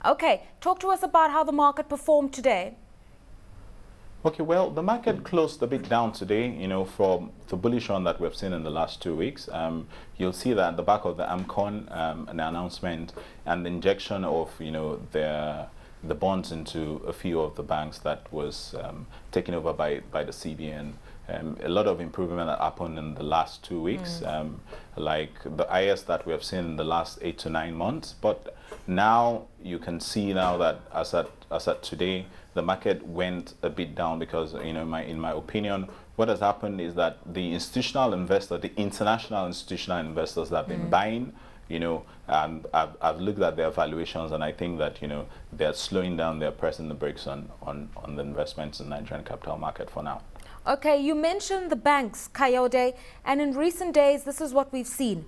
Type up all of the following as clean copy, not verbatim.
Okay, talk to us about how the market performed today. Okay, well, the market closed a bit down today, from the bullish run that we've seen in the last 2 weeks. You'll see that at the back of the AMCON, an announcement and the injection of, the bonds into a few of the banks that was taken over by the CBN. A lot of improvement that happened in the last 2 weeks, like the highest that we have seen in the last 8 to 9 months. But now you can see now that as at today, the market went a bit down because, in my opinion, what has happened is that the institutional investor, the international institutional investors that have been buying, I've looked at their valuations, and I think that, they're slowing down, they're pressing the brakes on the investments in the Nigerian capital market for now. Okay, you mentioned the banks, Kayode, and in recent days, this is what we've seen.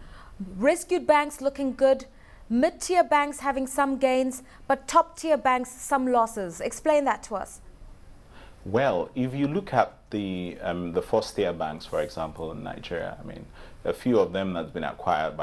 Rescued banks looking good, mid-tier banks having some gains, but top-tier banks some losses. Explain that to us. Well, if you look at the first-tier banks, for example, in Nigeria, a few of them have been acquired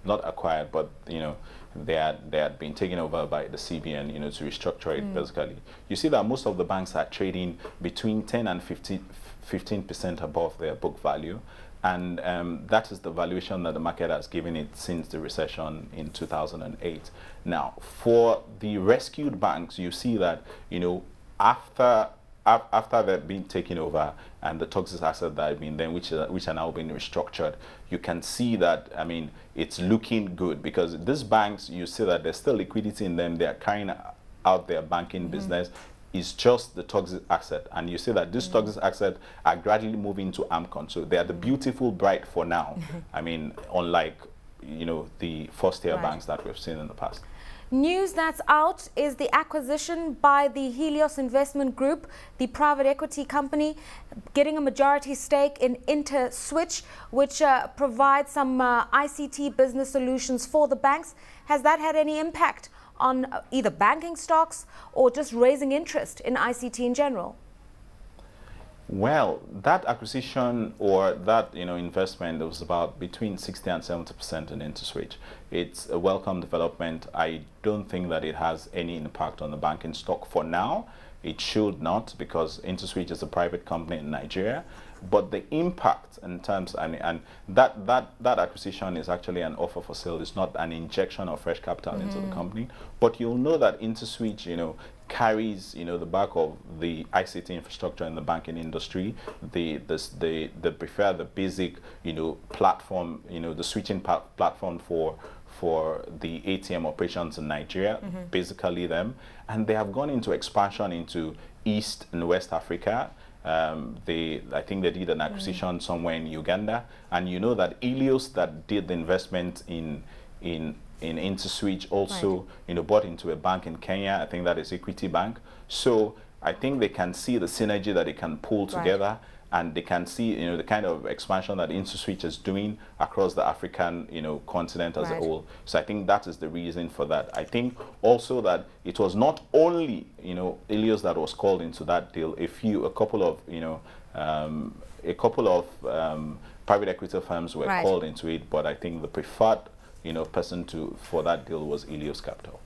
not acquired, but they had been taken over by the CBN, to restructure it basically. You see that most of the banks are trading between 10 and 15% above their book value. And that is the valuation that the market has given it since the recession in 2008. Now, for the rescued banks, you see that, after they've been taken over and the toxic assets that have been there, which are now being restructured, you can see that, it's looking good, because these banks, you see that there's still liquidity in them. They're carrying out their banking business. Is just the toxic asset, and you see that these toxic assets are gradually moving to AMCON. So they are the beautiful bride for now. Unlike the first-tier banks that we've seen in the past. News that's out is the acquisition by the Helios Investment Group, the private equity company, getting a majority stake in InterSwitch, which provides some ICT business solutions for the banks. Has that had any impact on either banking stocks or just raising interest in ICT in general? Well, that acquisition or that investment was about between 60 and 70% in InterSwitch. It's a welcome development. I don't think that it has any impact on the banking stock for now. It should not, because InterSwitch is a private company in Nigeria. But the impact in terms, and that acquisition is actually an offer for sale. It's not an injection of fresh capital into the company. But you'll know that InterSwitch, carries, the back of the ICT infrastructure in the banking industry. They prefer the basic, platform, the switching platform for the ATM operations in Nigeria, basically them. And they have gone into expansion into East and West Africa. I think they did an acquisition somewhere in Uganda, and you know that Helios, that did the investment in InterSwitch, also bought into a bank in Kenya. I think that is Equity Bank. So I think they can see the synergy that they can pull together, and they can see the kind of expansion that InterSwitch is doing across the African continent as a whole. So I think that is the reason for that. I think also that it was not only Helios that was called into that deal. A couple of private equity firms were called into it, but I think the preferred person for that deal was Helios Capital.